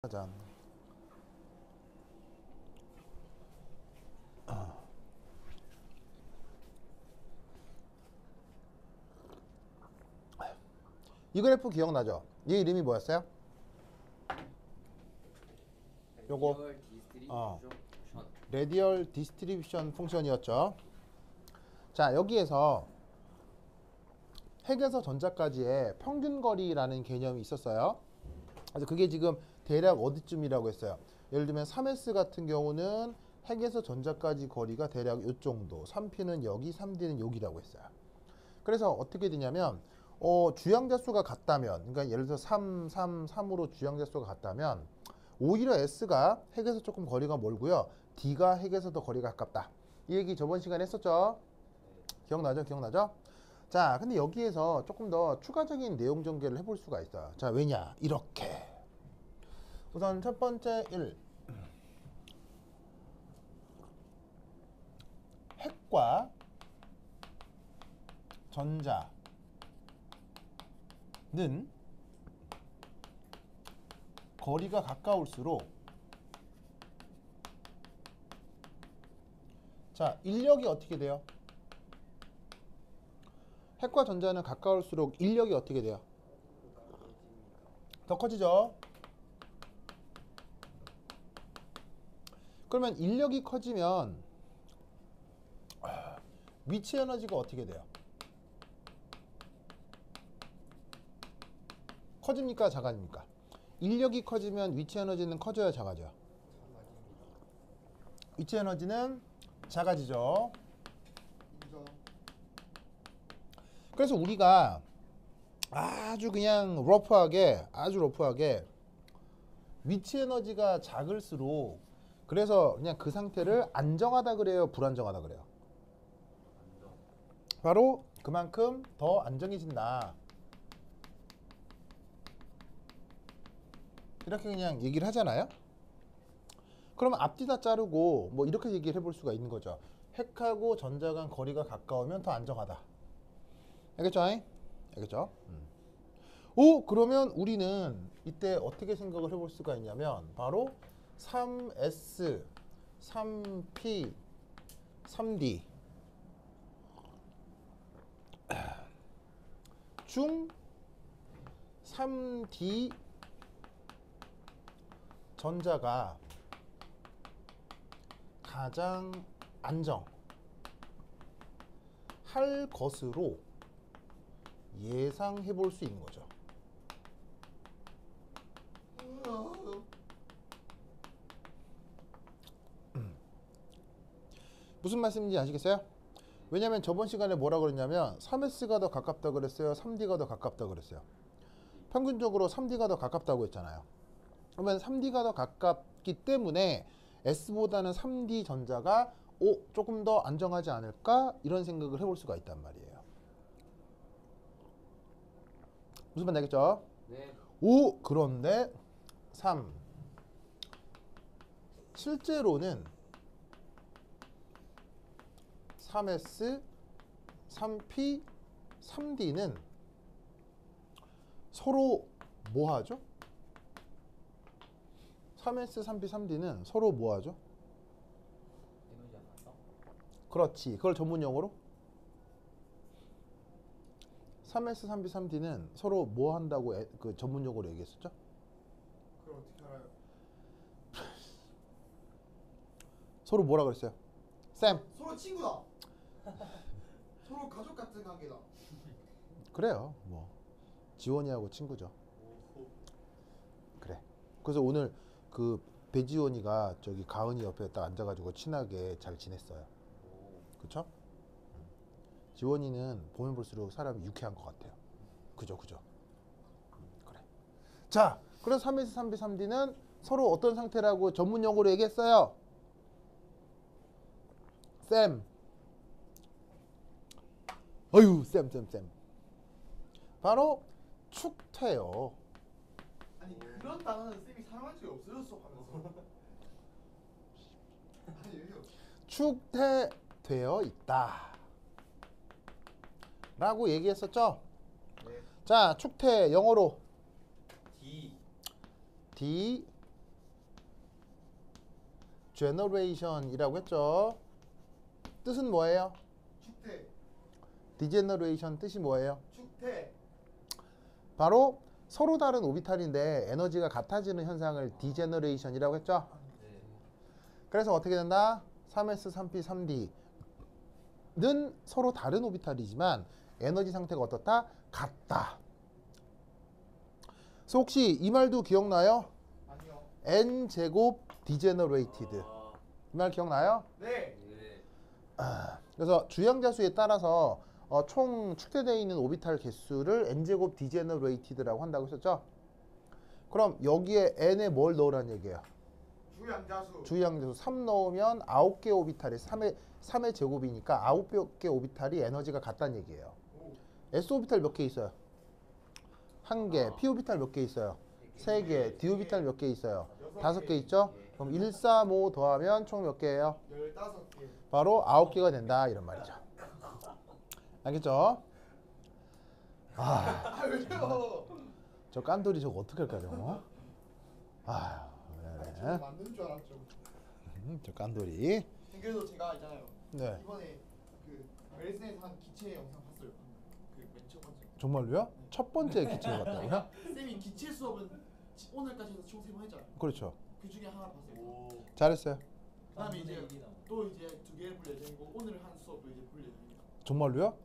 짠. 이 그래프 기억나죠? 얘 이름이 뭐였어요? 요거 리얼 디스트리뷰션. 레디얼 디스트리뷰션 풍션이었죠. 자, 여기에서 핵에서 전자까지의 평균 거리라는 개념이 있었어요. 그래서 그게 지금 대략 어디쯤이라고 했어요? 예를 들면 3s 같은 경우는 핵에서 전자까지 거리가 대략 요 정도, 3p는 여기, 3d는 여기라고 했어요. 그래서 어떻게 되냐면 주양자 수가 같다면, 그러니까 예를 들어서 3, 3, 3으로 주양자 수가 같다면 오히려 S가 핵에서 조금 거리가 멀고요. D가 핵에서 더 거리가 가깝다. 이 얘기 저번 시간에 했었죠? 기억나죠? 기억나죠? 자, 근데 여기에서 조금 더 추가적인 내용 전개를 해볼 수가 있어요. 자, 왜냐? 이렇게. 우선 첫 번째 1. 핵과 전자는 거리가 가까울수록 자, 인력이 어떻게 돼요? 핵과 전자는 가까울수록 인력이 어떻게 돼요? 더 커지죠? 그러면 인력이 커지면 위치 에너지가 어떻게 돼요? 커집니까? 작아집니까? 인력이 커지면 위치 에너지는 커져야 작아져요? 위치 에너지는 작아지죠. 그래서 우리가 아주 러프하게 위치 에너지가 작을수록 그래서 그냥 그 상태를 안정하다 그래요? 불안정하다 그래요? 바로 그만큼 더 안정해진다. 이렇게 그냥 얘기를 하잖아요. 그러면 앞뒤 다 자르고 뭐 이렇게 얘기를 해볼 수가 있는 거죠. 핵하고 전자 간 거리가 가까우면 더 안정하다. 알겠죠? 알겠죠? 오, 그러면 우리는 이때 어떻게 생각을 해볼 수가 있냐면 바로 3S, 3P, 3D 중 3D 전자가 가장 안정할 것으로 예상해 볼 수 있는 거죠. 무슨 말씀인지 아시겠어요? 왜냐면 저번 시간에 뭐라 그랬냐면 3S가 더 가깝다 그랬어요. 3D가 더 가깝다 그랬어요. 평균적으로 3D가 더 가깝다고 했잖아요. 그러면 3D가 더 가깝기 때문에 S보다는 3D 전자가 조금 더 안정하지 않을까? 이런 생각을 해볼 수가 있단 말이에요. 무슨 말인지 알겠죠? 네. 오, 그런데 3. 실제로는 3S, 3P, 3D는 서로 뭐 하죠? 3S, 3P, 3D는 서로 뭐 하죠? 에너지 안 났어? 그렇지. 그걸 전문 용어로 3S, 3P, 3D는 서로 뭐 한다고 그 전문 용어로 얘기했었죠? 그걸 어떻게 알아요? 서로 뭐라 그랬어요? 쌤. 서로 친구다. 서로 가족 같은 관계다. 그래요. 뭐 지원이하고 친구죠. 그래. 그래서 오늘 그 배지원이가 저기 가은이 옆에 딱 앉아가지고 친하게 잘 지냈어요. 그쵸? 지원이는 보면 볼수록 사람이 유쾌한 것 같아요. 그죠, 그죠. 그래. 자, 그래서 3S, 3B, 3D는 서로 어떤 상태라고 전문 용어로 얘기했어요? 쌤. 어휴, 쌤. 바로 축퇴요. 아니 그런 단어는 쌤이 사용한 적이 없어졌어 하면서. 아니 왜요? 축퇴되어 있다. 라고 얘기했었죠? 네. 자, 축퇴 영어로 D. D generation이라고 했죠. 뜻은 뭐예요? 축퇴. degeneration 뜻이 뭐예요? 축퇴. 바로 서로 다른 오비탈인데 에너지가 같아지는 현상을 degeneration이라고 했죠. 네. 그래서 어떻게 된다? 3s, 3p, 3d는 서로 다른 오비탈이지만 에너지 상태가 어떻다? 같다. 그래서 혹시 이 말도 기억나요? 아니요. n제곱 degenerated. 이 말 기억나요? 네. 네. 그래서 주양자 수에 따라서 총 축대되어 있는 오비탈 개수를 n제곱 degenerated라고 한다고 했었죠. 그럼 여기에 n에 뭘 넣으라는 얘기예요? 주양자수. 주양자수 3 넣으면 9개 오비탈이 3의 제곱이니까 9개 오비탈이 에너지가 같다는 얘기예요. 오. s 오비탈 몇 개 있어요? 1개. p 오비탈 몇 개 있어요? 3개. d 오비탈 몇 개 있어요? 5개 있죠? 그럼 1, 3, 5 더하면 총 몇 개예요? 15개. 바로 9개가 된다 이런 말이죠. 알겠죠? 아 왜요? 저 깐돌이 저거 어떻게 할까 저거? 아, 제가 그래. 만든 줄 알았죠. 저 깐돌이. 그래도 제가 있잖아요. 네. 이번에 그 멜슨에서 한 기체 영상 봤어요. 그 맨 첫 번째. 정말로요? 첫 번째 기체에 갔다고요? 쌤이 기체 수업은 오늘까지 해서 총 3번 했잖아요. 그렇죠. 그 중에 하나 봤어요. 잘했어요. 그다음에 이제 또 이제 2개를 볼 예정이고 오늘 한 수업도 이제 볼 예정입니다. 정말로요?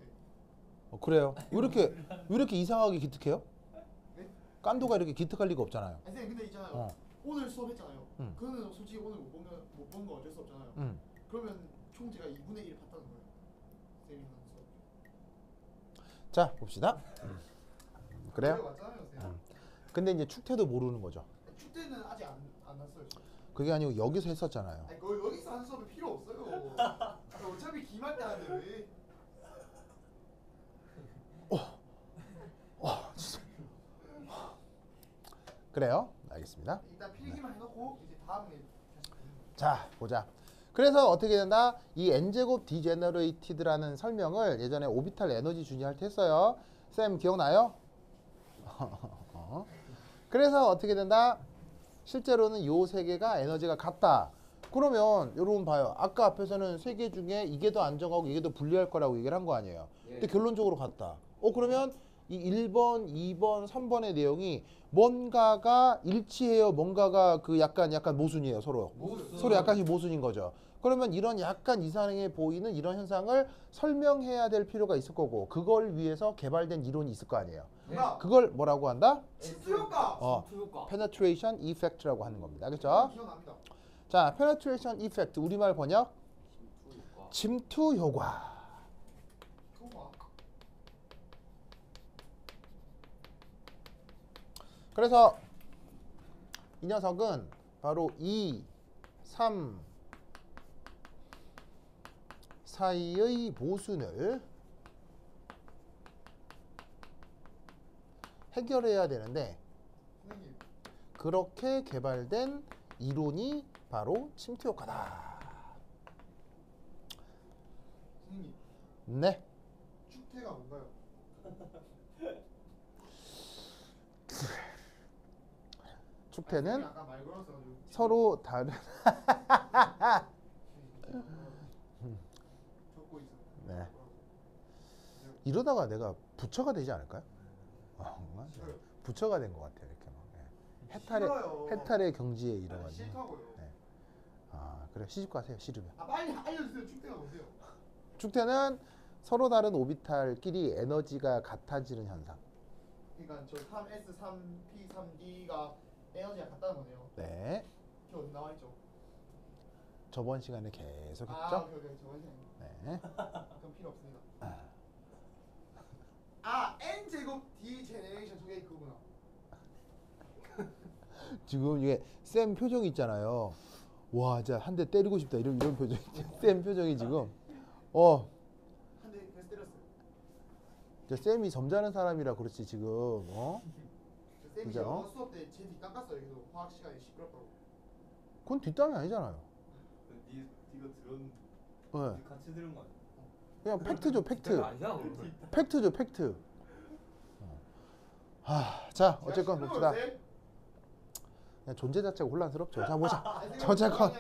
그래요. 왜 이렇게 이상하게 기특해요? 네? 깐도가 이렇게 기특할 리가 없잖아요. 아니 쌤 근데 있잖아요. 어. 오늘 수업 했잖아요. 응. 그거는 솔직히 오늘 못 본 거 어쩔 수 없잖아요. 그러면 총 제가 2분의 1을 봤다는 거예요. 쌤이 하는 수업. 자, 봅시다. 그래요? 맞잖아요, 쌤. 근데 이제 축태도 모르는 거죠. 축제는 아직 안 났어요. 지금. 그게 아니고 여기서 했었잖아요. 아니 여기서 하는 수업은 필요 없어요. 어차피 기말 때 하는데 왜? 그래요? 알겠습니다. 일단 필기만 해놓고 이제 다음에 다시 자, 보자. 그래서 어떻게 된다? 이 n제곱 degenerated라는 설명을 예전에 오비탈 에너지 준위할 때 했어요. 쌤 기억나요? 그래서 어떻게 된다? 실제로는 요 세 개가 에너지가 같다. 그러면 여러분 봐요. 아까 앞에서는 세 개 중에 이게 더 안정하고 이게 더 불리할 거라고 얘기를 한 거 아니에요. 근데 결론적으로 같다. 그러면 이 1번, 2번, 3번의 내용이 뭔가가 일치해요. 뭔가가 그 약간 모순이에요. 서로. 서로 약간씩 모순인 거죠. 그러면 이런 약간 이상해 보이는 이런 현상을 설명해야 될 필요가 있을 거고 그걸 위해서 개발된 이론이 있을 거 아니에요. 정답. 그걸 뭐라고 한다? 침투 효과. 투효과. penetration effect라고 하는 겁니다. 그렇죠? 기억납니다. 자, penetration effect 우리말 번역 투효과. 침투 효과. 효과. 그래서 이 녀석은 바로 2, 3 사이의 모순을 해결해야 되는데 선생님. 그렇게 개발된 이론이 바로 침투 효과다. 선생님. 네. 축퇴가 뭔가요? 축태는 아까 말 걸어서 가지고 서로 다른 적고 있어. 네. 이러다가 내가 부처가 되지 않을까요? 싫어요. 부처가 된 것 같아요. 이렇게 막. 싫어요. 해탈의 경지에 아니, 이르가지고. 싫다고요. 네. 아, 그래. 시집 가세요. 싫으면. 아 빨리 알려주세요. 축퇴가 뭔데요? 축태는 서로 다른 오비탈끼리 에너지가 같아지는 현상. 그러니까 저 3S, 3P, 3D가 에너지가 같다는 거네요. 네. 그 어디 나와 있죠? 저번 시간에 계속 아, 했죠? 오케이 저번 시간. 네. 그럼 필요 없습니다. 아, n 제곱 d 제네레이션 저게 그거구나. 지금 이게 쌤 표정이 있잖아요. 와, 진짜 한 대 때리고 싶다. 이런 표정. 쌤 표정이 지금. 한 대 그래서 때렸어요. 저 쌤이 점잖은 사람이라 그렇지 지금. 저 쌤이 그죠? 영어 수업 때 제 뒷담 깠어요. 계속 화학 시간에 시끄럽다고. 그건 뒷담이 아니잖아요. 네가 들은 네. 같이 들은 거 아니야? 그냥 팩트죠, 팩트. 아니야 그거. 팩트죠, 팩트. 자, 어쨌건 봅시다. 그냥 존재 자체가 혼란스럽죠. 자, 보자. 어쨌건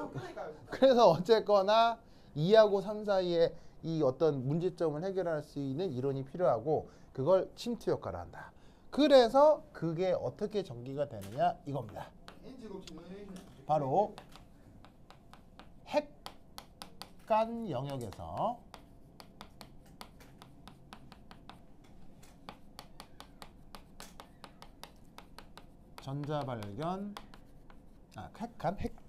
그러니까요. 그래서 어쨌거나 2하고 3 사이에 이 어떤 문제점을 해결할 수 있는 이론이 필요하고 그걸 침투 역할을 한다. 그래서 그게 어떻게 전개가 되느냐 이겁니다. 엔지로 기능을 바로 핵간 영역에서 전자 발견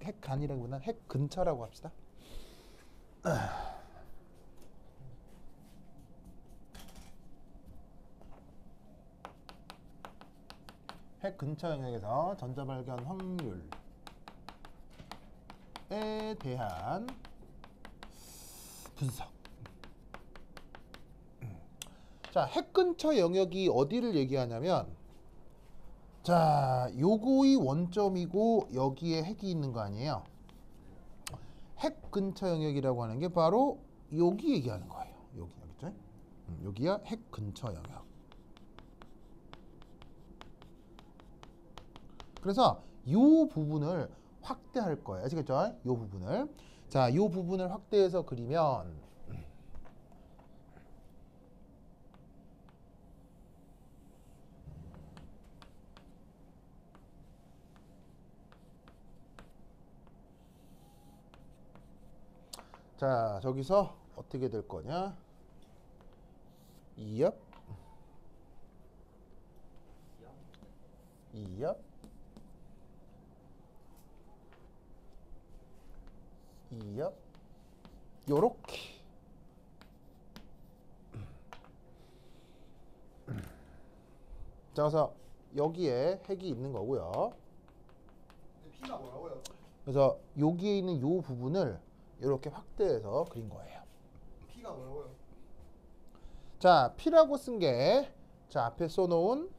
핵간이라기보다는 핵 근처라고 합시다. 핵 근처 영역에서 전자 발견 확률에 대한 분석. 자, 핵 근처 영역이 어디를 얘기하냐면, 자, 요거의 원점이고 여기에 핵이 있는 거 아니에요? 핵 근처 영역이라고 하는 게 바로 여기 얘기하는 거예요. 여기 알겠죠? 여기야 핵 근처 영역. 그래서 요 부분을 확대할 거예요. 아시겠죠? 요 부분을. 자, 요 부분을 확대해서 그리면 자, 저기서 어떻게 될 거냐? 2옆 2옆 2옆 요렇게 자, 그래서 여기에 핵이 있는 거고요. 근데 P가 뭐라고요? 그래서 여기에 있는 요 부분을 이렇게 확대해서 그린 거예요. P가 뭐라고요? 자, P라고 쓴 게 자, 앞에 써놓은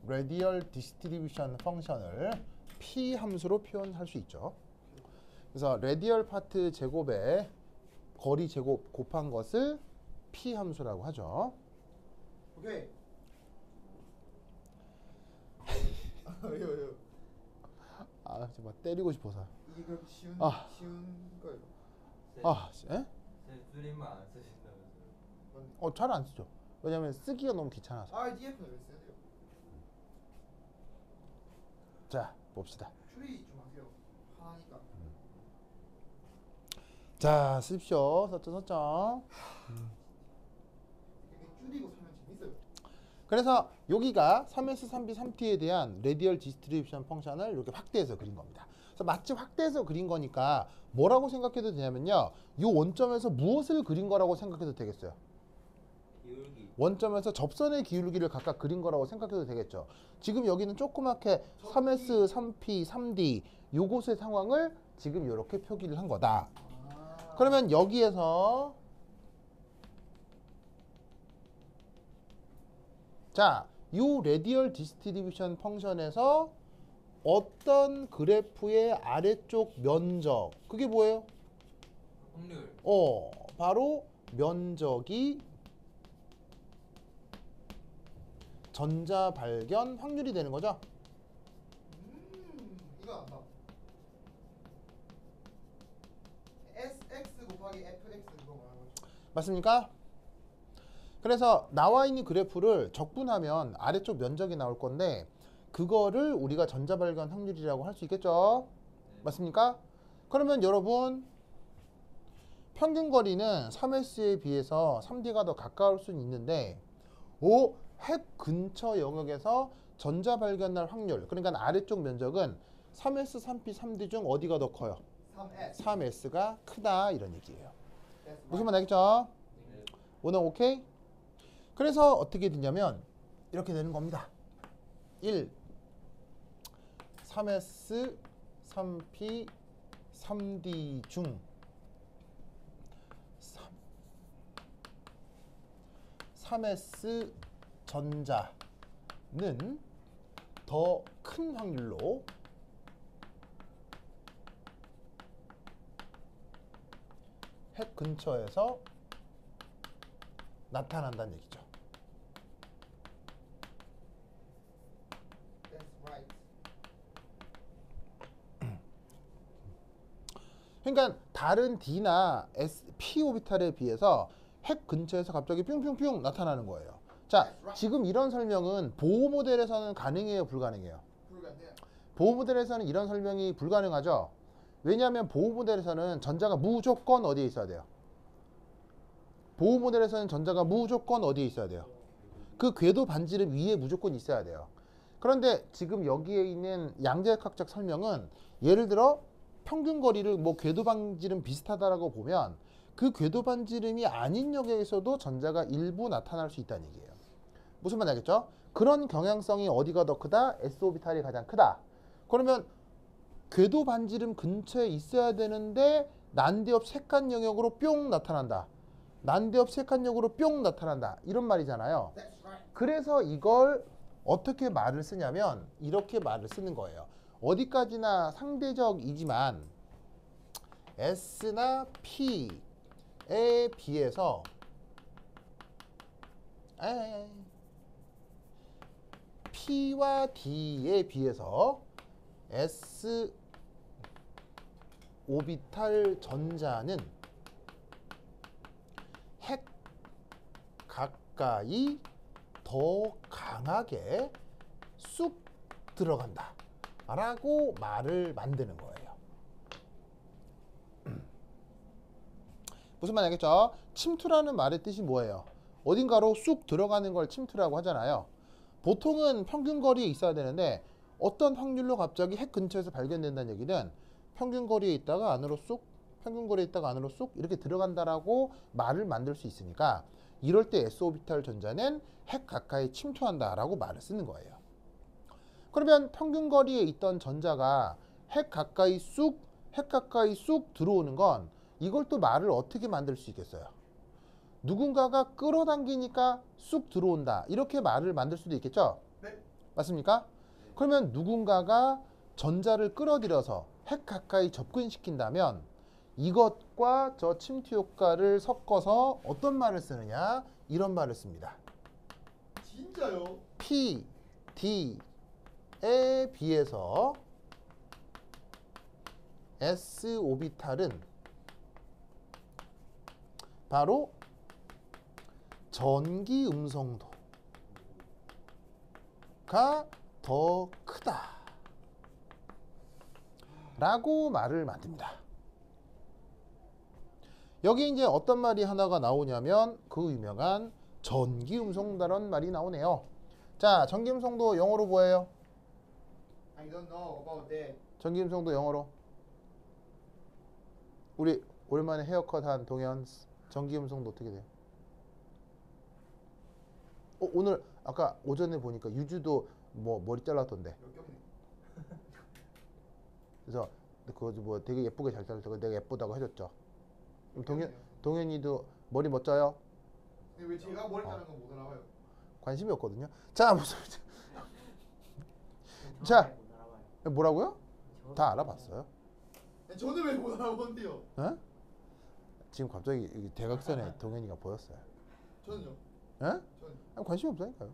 radial distribution 펑션을 P 함수로 표현할 수 있죠. 그래서 radial 파트 제곱에 거리 제곱 곱한 것을 P 함수라고 하죠. 오케이. 왜요? 아, 정말 때리고 싶어서. 이게 그렇게 쉬운 아. 거예요. 아, 에? 쌤 줄임말 안 쓰신다면서요? 잘 안 쓰죠. 왜냐면 쓰기가 너무 귀찮아서. RDF는 왜 써야 돼요? 자, 봅시다. 줄이 좀 하세요. 하니까. 자, 쓰십시오. 서점. 이게 줄이고 살면 재밌어요. 그래서 여기가 3S, 3B, 3T에 대한 레디얼 디스트리뷰션 펑션을 이렇게 확대해서 그린 겁니다. 그래서 마치 확대해서 그린 거니까 뭐라고 생각해도 되냐면요. 이 원점에서 무엇을 그린 거라고 생각해도 되겠어요. 기울기. 원점에서 접선의 기울기를 각각 그린 거라고 생각해도 되겠죠. 지금 여기는 조그맣게 3S, 3P, 3D 요것의 상황을 지금 이렇게 표기를 한 거다. 아. 그러면 여기에서 자, 요 레디얼 디스트리뷰션 펑션에서 어떤 그래프의 아래쪽 면적 그게 뭐예요? 확률. 바로 면적이 전자 발견 확률이 되는 거죠. 이거 안다. SX 곱하기 FX 그거 말하는 거죠. 맞습니까? 그래서 나와 있는 그래프를 적분하면 아래쪽 면적이 나올 건데 그거를 우리가 전자 발견 확률이라고 할 수 있겠죠? 맞습니까? 그러면 여러분 평균 거리는 3S에 비해서 3D가 더 가까울 수는 있는데 핵 근처 영역에서 전자 발견할 확률 그러니까 아래쪽 면적은 3S, 3P, 3D 중 어디가 더 커요? 3S. 3S가 크다 이런 얘기예요. That's 무슨 right. 말 알겠죠? 네. 오늘 오케이? 그래서 어떻게 되냐면 이렇게 되는 겁니다. 1 3S, 3P, 3D 중 3S 전자는 더 큰 확률로 핵 근처에서 나타난다는 얘기죠. That's right. 그러니까 다른 D나 P 오비탈에 비해서 핵 근처에서 갑자기 뿅뿅뿅 나타나는 거예요. 자, 지금 이런 설명은 보호 모델에서는 가능해요, 불가능해요? 불가능해요. 보호 모델에서는 이런 설명이 불가능하죠. 왜냐하면 보호 모델에서는 전자가 무조건 어디에 있어야 돼요? 보호 모델에서는 전자가 무조건 어디에 있어야 돼요? 그 궤도 반지름 위에 무조건 있어야 돼요. 그런데 지금 여기에 있는 양자역학적 설명은 예를 들어 평균 거리를 뭐 궤도 반지름 비슷하다라고 보면 그 궤도 반지름이 아닌 역에서도 전자가 일부 나타날 수 있다는 얘기예요. 무슨 말인지 알겠죠? 그런 경향성이 어디가 더 크다? S 오비탈이 가장 크다. 그러면 궤도 반지름 근처에 있어야 되는데 난데없 색간 영역으로 뿅 나타난다. 난데없 색간 영역으로 뿅 나타난다. 이런 말이잖아요. That's right. 그래서 이걸 어떻게 말을 쓰냐면 이렇게 말을 쓰는 거예요. 어디까지나 상대적이지만 S나 P에 비해서 P와 D에 비해서 S 오비탈 전자는 핵 가까이 더 강하게 쑥 들어간다 라고 말을 만드는 거예요. 무슨 말인지 알겠죠? 침투라는 말의 뜻이 뭐예요? 어딘가로 쑥 들어가는 걸 침투라고 하잖아요. 보통은 평균 거리에 있어야 되는데 어떤 확률로 갑자기 핵 근처에서 발견된다는 얘기는 평균 거리에 있다가 안으로 쑥, 평균 거리에 있다가 안으로 쑥 이렇게 들어간다라고 말을 만들 수 있으니까 이럴 때 S 오비탈 전자는 핵 가까이 침투한다라고 말을 쓰는 거예요. 그러면 평균 거리에 있던 전자가 핵 가까이 쑥 들어오는 건 이걸 또 말을 어떻게 만들 수 있겠어요? 누군가가 끌어당기니까 쑥 들어온다. 이렇게 말을 만들 수도 있겠죠? 네. 맞습니까? 그러면 누군가가 전자를 끌어들여서 핵 가까이 접근시킨다면 이것과 저 침투 효과를 섞어서 어떤 말을 쓰느냐? 이런 말을 씁니다. 진짜요? P, D에 비해서 S 오비탈은 바로 전기 음성도가 더 크다 라고 말을 만듭니다. 여기 이제 어떤 말이 하나가 나오냐면 그 유명한 전기 음성도라는 말이 나오네요. 자, 전기 음성도 영어로 뭐예요? I don't know about that. 전기 음성도 영어로 우리 오랜만에 헤어컷 한 동현 전기 음성도 어떻게 돼요? 오늘 아까 오전에 보니까 유주도 뭐 머리 잘랐던데. 역겹네. 그래서 그거 뭐 되게 예쁘게 잘 잘라서 내가 예쁘다고 해줬죠. 그럼 동현이도 머리 멋져요? 근데 왜 제가 머리 자른 건 못 알아봐요? 관심이 없거든요. 자, 무슨 자, 뭐라고요? 다 알아봤어요. 저는 왜 못 알아본대요? 에? 지금 갑자기 여기 대각선에 동현이가 보였어요. 저는요. 에? 저는. 아니, 관심이 없다니까요.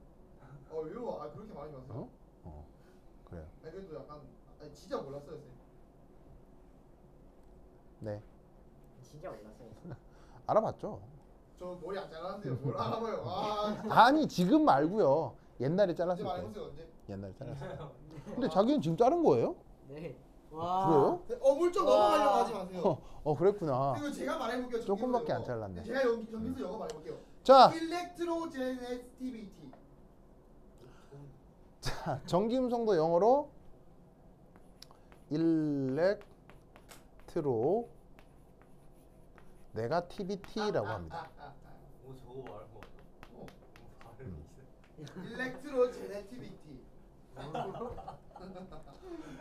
왜요? 그렇게 말하지 마세요. 그래요. 아니 그래도 약간 진짜 몰랐어요, 쌤. 네, 진짜 몰랐어요. 알아봤죠. 저 머리 안 잘랐는데요. 뭘 알아봐요? 아니 지금 말고요. 옛날에 이제 잘랐을 때. 말해보세요 언제? 옛날에 잘랐을 때. 근데 자기는 지금 자른 거예요? 네. 그래요? 물좀 넘어가려고 하지 마세요. 그랬구나. 그리고 제가 말해볼게요. 조금밖에 안 잘랐네. 제가 전기수 영어 말해볼게요. 자, 일렉트로제네티비티. 자, 전기음성도 영어로 일렉트로 네가티비티라고 합니다. 오 저거 말한 거 발음이 있어. 일렉트로제네티비티.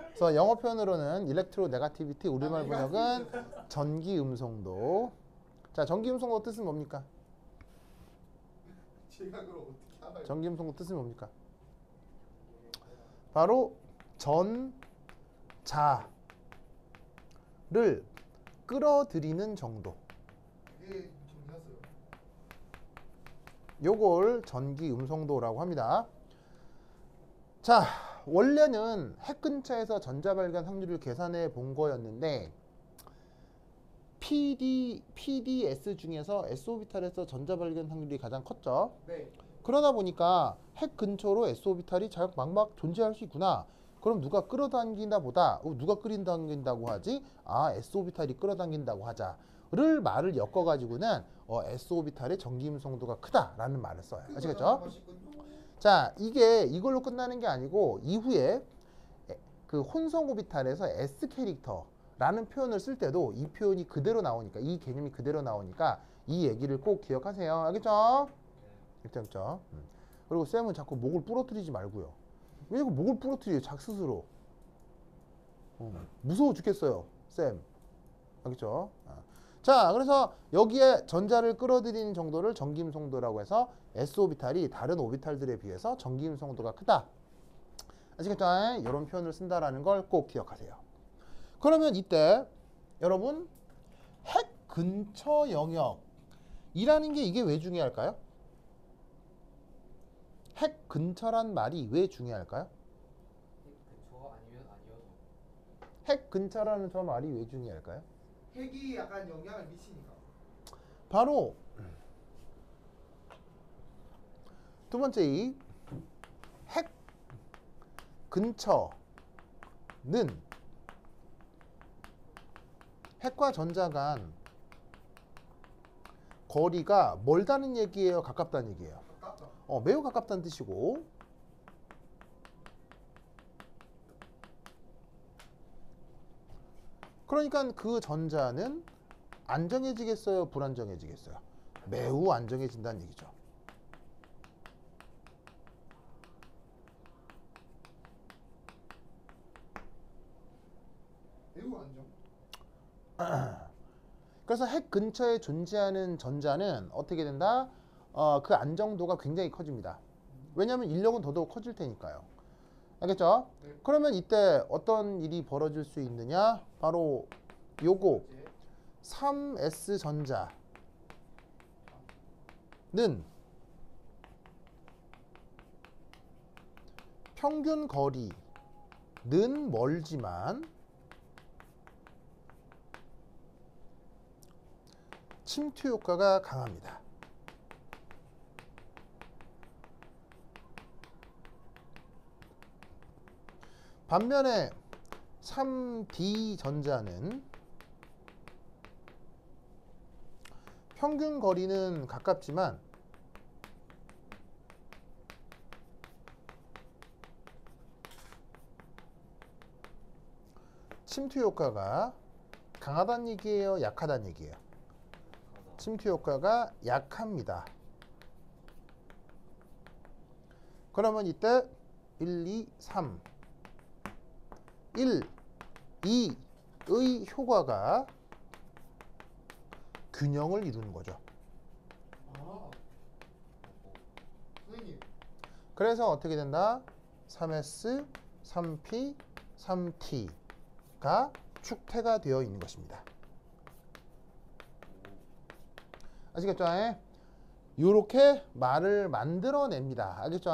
그래서 영어 표현으로는 일렉트로 네가티비티, 우리말 번역은 전기음성도. 자, 전기음성도 뜻은 뭡니까? 제가 그걸 어떻게 알아요? 전기음성도 뜻은 뭡니까? 바로 전자를 끌어들이는 정도. 이게 정리했어요. 요걸 전기음성도라고 합니다. 자, 원래는 핵 근처에서 전자 발견 확률을 계산해 본 거였는데 PDS 중에서 s오비탈에서 전자 발견 확률이 가장 컸죠. 네. 그러다 보니까 핵 근처로 s오비탈이 막막 존재할 수 있구나. 그럼 누가 끌어당긴다 보다 누가 끌어당긴다고 하지? 아, s오비탈이 끌어당긴다고 하자를 말을 엮어가지고는 s오비탈의 전기임성도가 크다라는 말을 써요. 아시겠죠? 자, 이게 이걸로 끝나는 게 아니고 이후에 그 혼성 오비탈에서 S 캐릭터라는 표현을 쓸 때도 이 표현이 그대로 나오니까 이 개념이 그대로 나오니까 이 얘기를 꼭 기억하세요. 알겠죠? 있죠. 그리고 쌤은 자꾸 목을 부러뜨리지 말고요. 왜 자꾸 목을 부러뜨려요? 스스로. 무서워 죽겠어요, 쌤. 알겠죠? 자, 그래서 여기에 전자를 끌어들이는 정도를 전기임성도라고 해서 s오비탈이 다른 오비탈들에 비해서 전기임성도가 크다. 아시겠죠? 이런 표현을 쓴다라는 걸 꼭 기억하세요. 그러면 이때 여러분 핵 근처 영역이라는 게 이게 왜 중요할까요? 핵 근처란 말이 왜 중요할까요? 그쵸 아니면 아니어도 핵 근처라는 저 말이 왜 중요할까요? 핵이 약간 영향을 미치니까. 바로 두 번째 이 핵 근처는 핵과 전자 간 거리가 멀다는 얘기예요, 가깝다는 얘기예요? 가깝다. 매우 가깝다는 뜻이고, 그러니까 그 전자는 안정해지겠어요, 불안정해지겠어요? 매우 안정해진다는 얘기죠. 매우 안정. 그래서 핵 근처에 존재하는 전자는 어떻게 된다? 그 안정도가 굉장히 커집니다. 왜냐하면 인력은 더더욱 커질 테니까요. 알겠죠? 네. 그러면 이때 어떤 일이 벌어질 수 있느냐? 바로 요거 이제 3S 전자는 평균 거리는 멀지만 침투 효과가 강합니다. 반면에 3D 전자는 평균 거리는 가깝지만 침투 효과가 강하다는 얘기예요, 약하다는 얘기예요? 침투 효과가 약합니다. 그러면 이때 1, 2, 3 1, 2의 효과가 균형을 이루는 거죠. 아. 선생님. 그래서 어떻게 된다? 3S, 3P, 3T가 축태가 되어 있는 것입니다. 아시겠죠? 이렇게 말을 만들어냅니다. 알겠죠?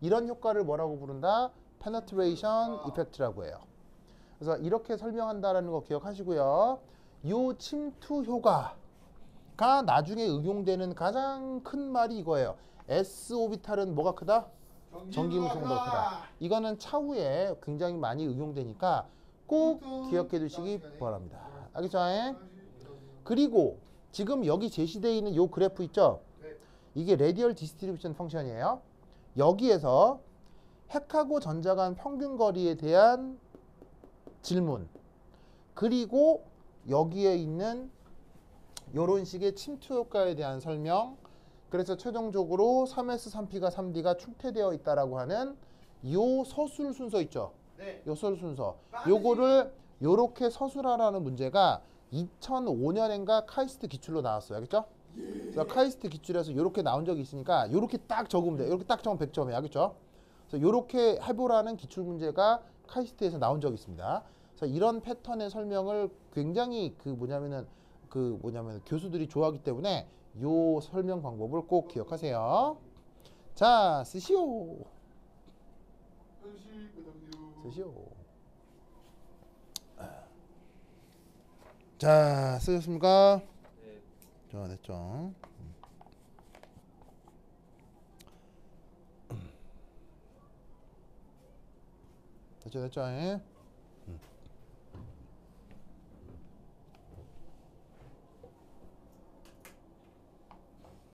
이런 효과를 뭐라고 부른다? penetration effect라고 해요. 그래서 이렇게 설명한다라는 거 기억하시고요. 요 침투 효과가 나중에 응용되는 가장 큰 말이 이거예요. S 오비탈은 뭐가 크다? 전기임성도가 크다. 이거는 차후에 굉장히 많이 응용되니까 꼭 기억해 두시기 바랍니다. 알겠죠? 그리고 지금 여기 제시되어 있는 요 그래프 있죠? 네. 이게 레디얼 디스트리뷰션 펑션이에요. 여기에서 핵하고 전자 간 평균 거리에 대한 질문, 그리고 여기에 있는 요런 식의 침투 효과에 대한 설명, 그래서 최종적으로 3S, 3P가 3D가 축태되어 있다라고 하는 요 서술 순서 있죠? 네. 요 서술 순서. 요거를 요렇게 서술하라는 문제가 2005년인가 카이스트 기출로 나왔어요. 알겠죠? 그래서 카이스트 기출에서 요렇게 나온 적이 있으니까 요렇게 딱 적으면 돼요. 요렇게 딱 적으면 100점이에요. 알겠죠? 그래서 요렇게 해보라는 기출 문제가 카이스트에서 나온 적이 있습니다. 그래서 이런 패턴의 설명을 굉장히 뭐냐면 교수들이 좋아하기 때문에 요 설명 방법을 꼭 기억하세요. 자, 쓰시오. 쓰시오. 자, 쓰셨습니까? 네. 자, 됐죠. 됐죠, 됐죠. 예?